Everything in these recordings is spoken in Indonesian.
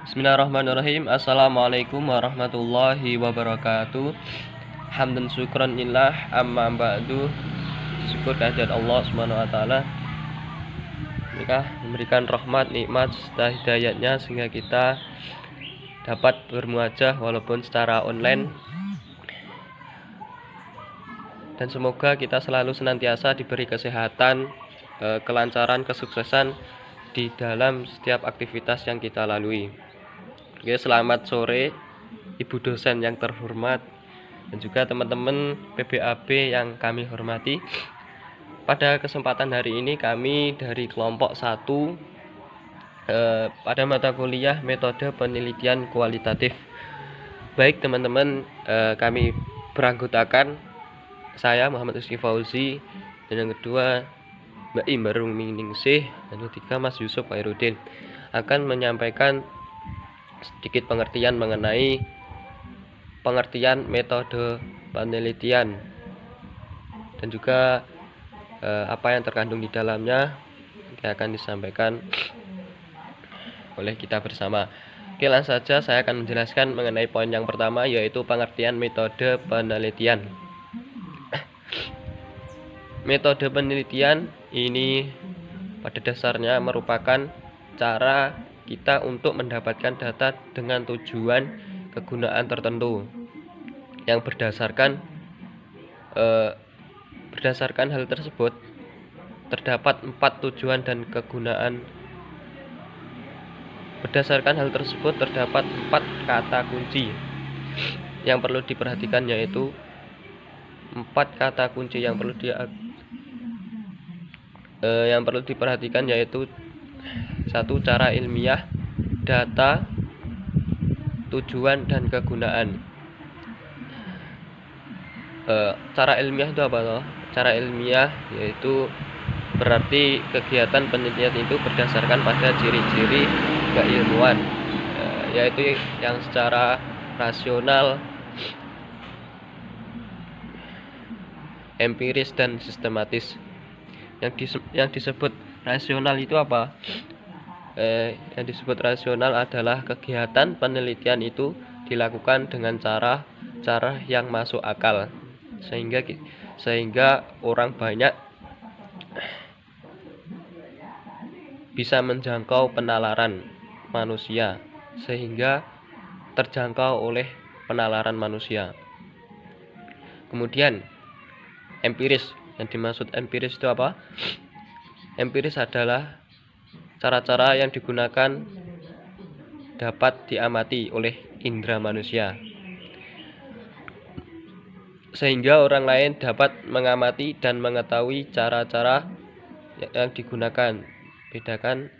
Bismillahirrahmanirrahim. Assalamualaikum warahmatullahi wabarakatuh. Hamdan syukran lillah, amma ba'du. Syukur kehadirat Allah Subhanahu wa taala. Mereka memberikan rahmat, nikmat serta hidayatnya sehingga kita dapat bermuajah walaupun secara online. Dan semoga kita selalu senantiasa diberi kesehatan, kelancaran, kesuksesan di dalam setiap aktivitas yang kita lalui. Oke, selamat sore Ibu dosen yang terhormat dan juga teman-teman PBAB yang kami hormati. Pada kesempatan hari ini kami dari kelompok 1 pada mata kuliah metode penelitian kualitatif. Baik teman-teman, kami beranggotakan saya Muhammad Rizky Fauzi, dan yang kedua Mbak Imbarung Miningsih, dan ketiga Mas Yusuf Khairuddin akan menyampaikan sedikit pengertian mengenai pengertian metode penelitian dan juga apa yang terkandung di dalamnya akan disampaikan oleh kita bersama. Oke, langsung saja saya akan menjelaskan mengenai poin yang pertama, yaitu pengertian metode penelitian. Metode penelitian ini pada dasarnya merupakan cara kita untuk mendapatkan data dengan tujuan kegunaan tertentu yang berdasarkan hal tersebut terdapat 4 tujuan dan kegunaan. Berdasarkan hal tersebut terdapat 4 kata kunci yang perlu diperhatikan, yaitu 4 kata kunci yang perlu diperhatikan, yaitu 1. Cara ilmiah, data, tujuan, dan kegunaan. Cara ilmiah itu apa toh? Cara ilmiah yaitu berarti kegiatan penelitian itu berdasarkan pada ciri-ciri keilmuan, yaitu yang secara rasional, empiris, dan sistematis. Yang disebut rasional itu apa? Yang disebut rasional adalah kegiatan penelitian itu dilakukan dengan cara yang masuk akal, sehingga orang banyak bisa menjangkau penalaran manusia, sehingga terjangkau oleh penalaran manusia. Kemudian empiris. Yang dimaksud empiris itu apa? Empiris adalah cara-cara yang digunakan dapat diamati oleh indera manusia, sehingga orang lain dapat mengamati dan mengetahui cara-cara yang digunakan. Bedakan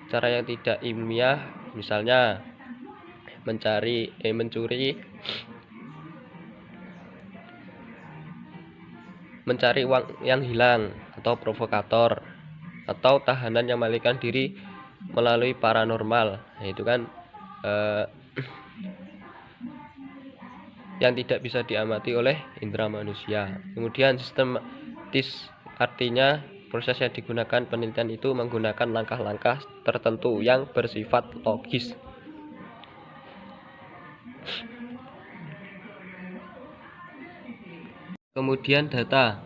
cara yang tidak ilmiah, misalnya mencuri, mencari uang yang hilang, atau provokator, atau tahanan yang melarikan diri melalui paranormal. Nah, itu kan yang tidak bisa diamati oleh indera manusia. Kemudian sistematis, artinya proses yang digunakan penelitian itu menggunakan langkah-langkah tertentu yang bersifat logis. Kemudian data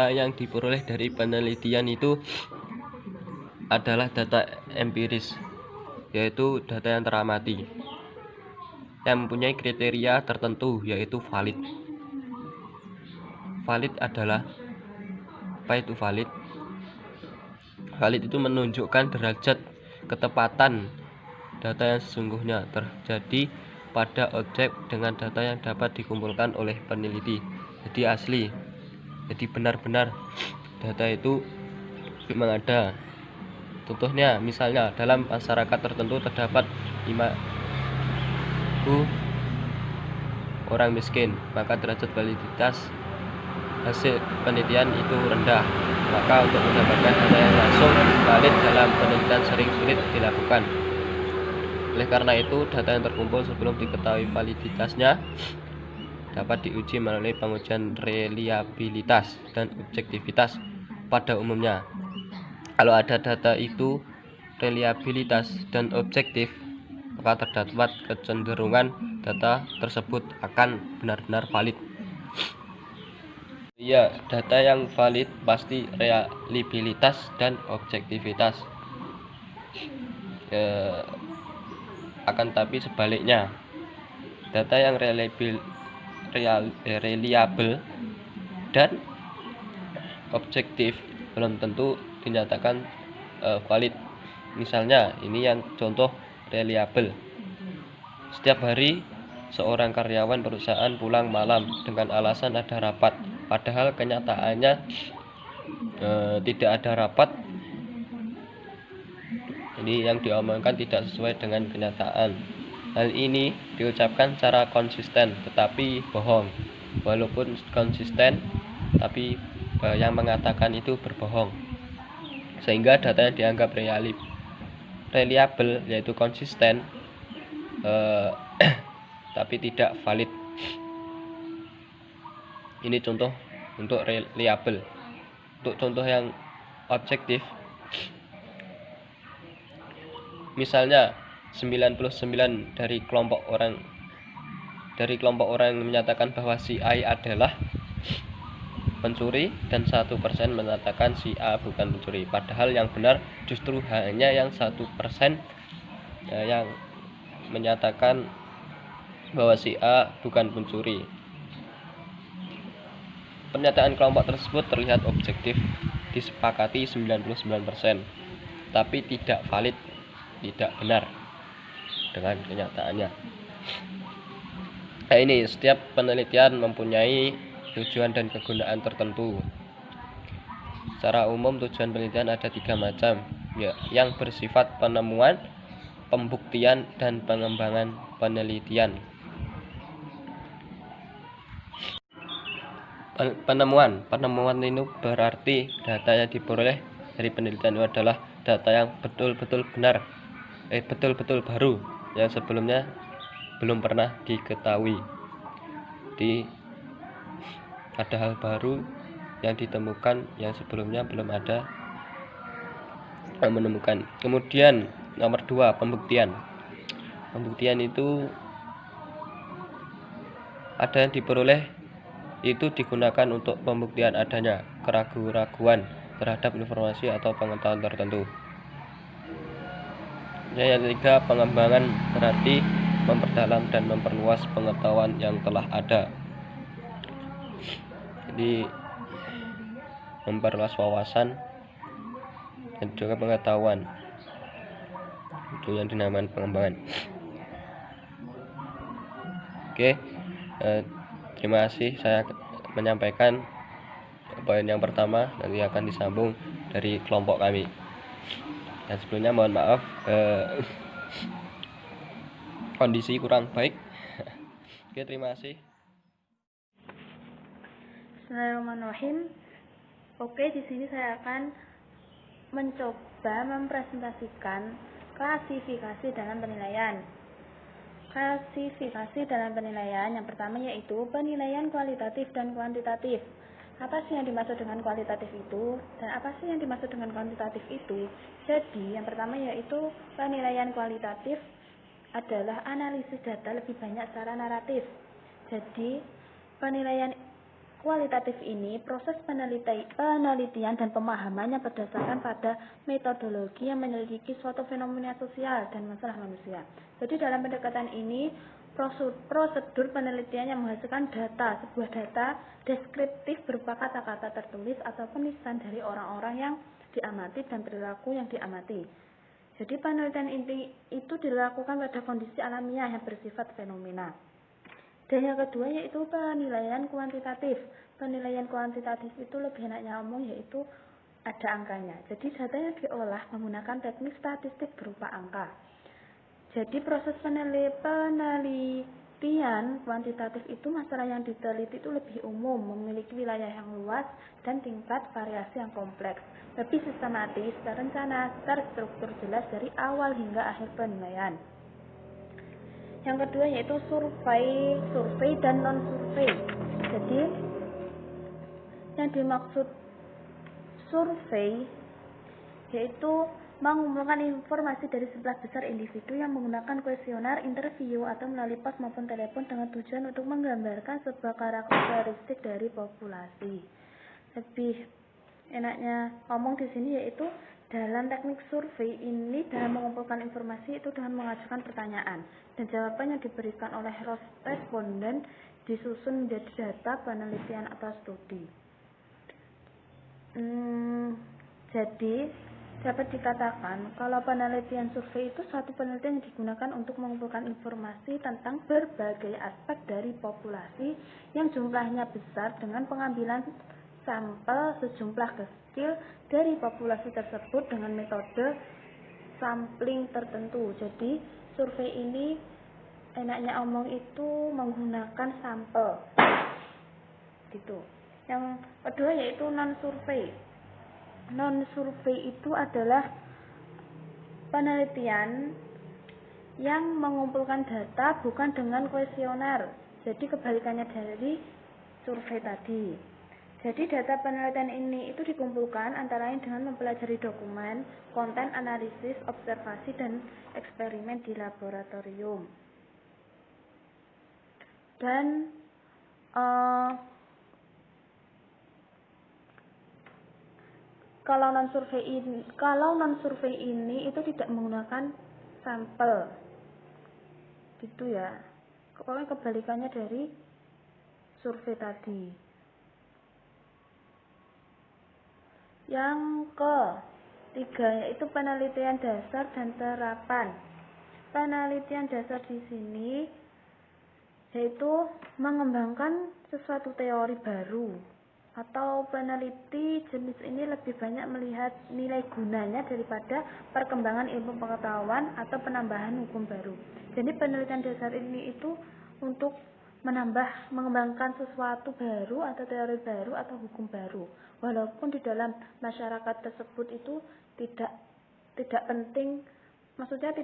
yang diperoleh dari penelitian itu adalah data empiris, yaitu data yang teramati yang mempunyai kriteria tertentu, yaitu valid. Valid adalah apa itu valid? Valid itu menunjukkan derajat ketepatan data yang sesungguhnya terjadi pada objek dengan data yang dapat dikumpulkan oleh peneliti. Jadi asli, jadi benar-benar data itu memang ada. Contohnya, misalnya dalam masyarakat tertentu terdapat 5.000 orang miskin, maka derajat validitas hasil penelitian itu rendah. Maka untuk mendapatkan data yang langsung valid dalam penelitian sering sulit dilakukan. Oleh karena itu, data yang terkumpul sebelum diketahui validitasnya dapat diuji melalui pengujian reliabilitas dan objektivitas pada umumnya. Kalau ada data itu reliabilitas dan objektif, maka terdapat kecenderungan data tersebut akan benar-benar valid. Ya, data yang valid pasti reliabilitas dan objektivitas. Akan tapi sebaliknya, data yang reliable dan objektif belum tentu dinyatakan valid. Misalnya, ini yang contoh reliable. Setiap hari seorang karyawan perusahaan pulang malam dengan alasan ada rapat, padahal kenyataannya tidak ada rapat. Jadi yang diomongkan tidak sesuai dengan kenyataan. Hal ini diucapkan secara konsisten tetapi bohong. Walaupun konsisten, tapi yang mengatakan itu berbohong. Sehingga datanya dianggap reliable, yaitu konsisten, tapi tidak valid. Ini contoh untuk reliable. Untuk contoh yang objektif, misalnya 99 dari kelompok orang yang menyatakan bahwa si A adalah pencuri dan 1% menyatakan si A bukan pencuri. Padahal yang benar justru hanya yang 1% yang menyatakan bahwa si A bukan pencuri. Pernyataan kelompok tersebut terlihat objektif, disepakati 99%, tapi tidak valid, tidak benar dengan kenyataannya. Nah, ini setiap penelitian mempunyai tujuan dan kegunaan tertentu. Secara umum tujuan penelitian ada 3 macam, yang bersifat penemuan, pembuktian, dan pengembangan penelitian. Penemuan ini berarti data yang diperoleh dari penelitian itu adalah data yang betul-betul benar, betul-betul baru, yang sebelumnya belum pernah diketahui. Jadi ada hal baru yang ditemukan yang sebelumnya belum ada yang menemukan. Kemudian nomor 2, pembuktian. Pembuktian itu ada yang diperoleh itu digunakan untuk pembuktian adanya keraguan-raguan terhadap informasi atau pengetahuan tertentu. Yang ketiga, pengembangan berarti memperdalam dan memperluas pengetahuan yang telah ada. Jadi memperluas wawasan dan juga pengetahuan, itu yang dinamakan pengembangan. Oke, terima kasih. Saya menyampaikan poin yang pertama, nanti akan disambung dari kelompok kami. Dan sebelumnya mohon maaf kondisi kurang baik. Oke, terima kasih. Bismillahirrahmanirrahim. Oke, di sini saya akan mencoba mempresentasikan klasifikasi dalam penilaian. Klasifikasi dalam penilaian yang pertama yaitu penilaian kualitatif dan kuantitatif. Apa sih yang dimaksud dengan kualitatif itu dan apa sih yang dimaksud dengan kuantitatif itu? Jadi yang pertama yaitu penilaian kualitatif adalah analisis data lebih banyak secara naratif. Jadi penilaian kualitatif ini proses penelitian dan pemahamannya berdasarkan pada metodologi yang menyelidiki suatu fenomena sosial dan masalah manusia. Jadi dalam pendekatan ini prosedur penelitian yang menghasilkan data, sebuah data deskriptif berupa kata-kata tertulis atau tulisan dari orang-orang yang diamati dan perilaku yang diamati. Jadi penelitian ini itu dilakukan pada kondisi alamiah yang bersifat fenomena. Dan yang kedua yaitu penilaian kuantitatif. Penilaian kuantitatif itu lebih enaknya ngomong yaitu ada angkanya. Jadi data yang diolah menggunakan teknik statistik berupa angka. Jadi proses penelitian kuantitatif itu masalah yang diteliti itu lebih umum, memiliki wilayah yang luas dan tingkat variasi yang kompleks, lebih sistematis, terencana, terstruktur jelas dari awal hingga akhir penilaian. Yang kedua yaitu survei dan non-survei. Jadi yang dimaksud survei yaitu mengumpulkan informasi dari sebelah besar individu yang menggunakan kuesioner, interview, atau melalui pos maupun telepon dengan tujuan untuk menggambarkan sebuah karakteristik dari populasi. Lebih enaknya ngomong di sini yaitu dalam teknik survei ini dalam mengumpulkan informasi itu dengan mengajukan pertanyaan dan jawaban yang diberikan oleh responden disusun menjadi data penelitian atau studi. Jadi dapat dikatakan kalau penelitian survei itu suatu penelitian yang digunakan untuk mengumpulkan informasi tentang berbagai aspek dari populasi yang jumlahnya besar dengan pengambilan sampel sejumlah kecil dari populasi tersebut dengan metode sampling tertentu. Jadi survei ini enaknya omong itu menggunakan sampel gitu. Yang kedua yaitu non-survei. Non-survei itu adalah penelitian yang mengumpulkan data bukan dengan kuesioner. Jadi kebalikannya dari survei tadi. Jadi data penelitian ini itu dikumpulkan antara lain dengan mempelajari dokumen, konten analisis, observasi, dan eksperimen di laboratorium. Dan kalau non-survei ini itu tidak menggunakan sampel, gitu ya. Pokoknya kebalikannya dari survei tadi. Yang ketiga yaitu penelitian dasar dan terapan. Penelitian dasar di sini yaitu mengembangkan sesuatu teori baru, atau peneliti jenis ini lebih banyak melihat nilai gunanya daripada perkembangan ilmu pengetahuan atau penambahan hukum baru. Jadi penelitian dasar ini itu untuk mengembangkan sesuatu baru atau teori baru atau hukum baru, walaupun di dalam masyarakat tersebut itu tidak penting, maksudnya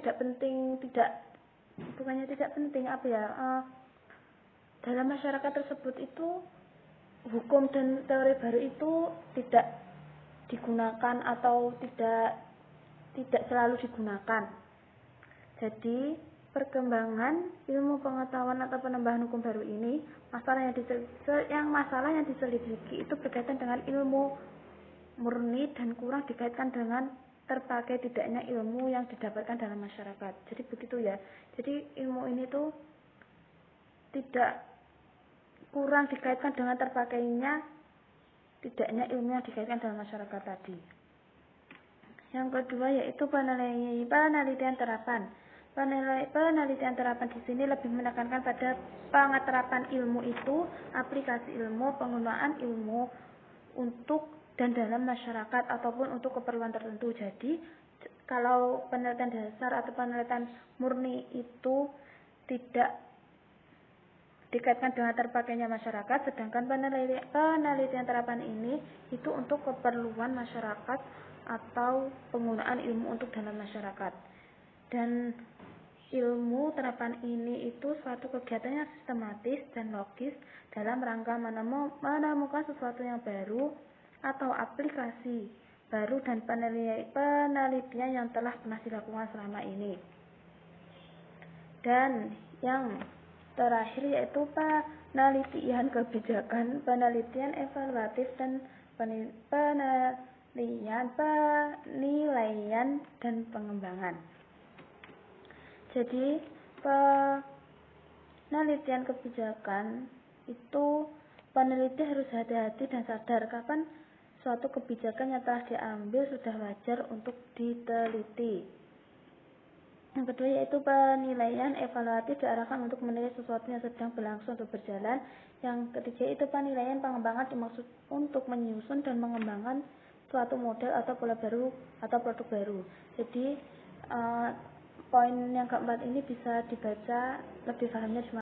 dalam masyarakat tersebut itu hukum dan teori baru itu tidak digunakan atau tidak selalu digunakan. Jadi perkembangan ilmu pengetahuan atau penambahan hukum baru ini, masalah yang diselidiki itu berkaitan dengan ilmu murni dan kurang dikaitkan dengan terpakai tidaknya ilmu yang didapatkan dalam masyarakat. Jadi begitu ya. Jadi ilmu ini tuh kurang dikaitkan dengan terpakainya tidaknya ilmu yang dikaitkan dalam masyarakat tadi. Yang kedua yaitu penelitian terapan. Penelitian terapan di sini lebih menekankan pada pengeterapan ilmu itu, aplikasi ilmu, penggunaan ilmu untuk dan dalam masyarakat ataupun untuk keperluan tertentu. Jadi kalau penelitian dasar atau penelitian murni itu tidak dikaitkan dengan terpakainya masyarakat, sedangkan penelitian terapan ini itu untuk keperluan masyarakat atau penggunaan ilmu untuk dalam masyarakat. Dan ilmu terapan ini itu suatu kegiatan yang sistematis dan logis dalam rangka menemukan sesuatu yang baru atau aplikasi baru dan penelitian yang telah pernah dilakukan selama ini. Dan yang terakhir yaitu penelitian kebijakan, penelitian evaluatif, dan penilaian dan pengembangan. Jadi penelitian kebijakan itu peneliti harus hati-hati dan sadar kapan suatu kebijakan yang telah diambil sudah wajar untuk diteliti. Yang kedua yaitu penilaian evaluatif diarahkan untuk menilai sesuatu yang sedang berlangsung atau berjalan. Yang ketiga itu penilaian pengembangan dimaksud untuk menyusun dan mengembangkan suatu model atau pola baru atau produk baru. Jadi poin yang keempat ini bisa dibaca lebih pahamnya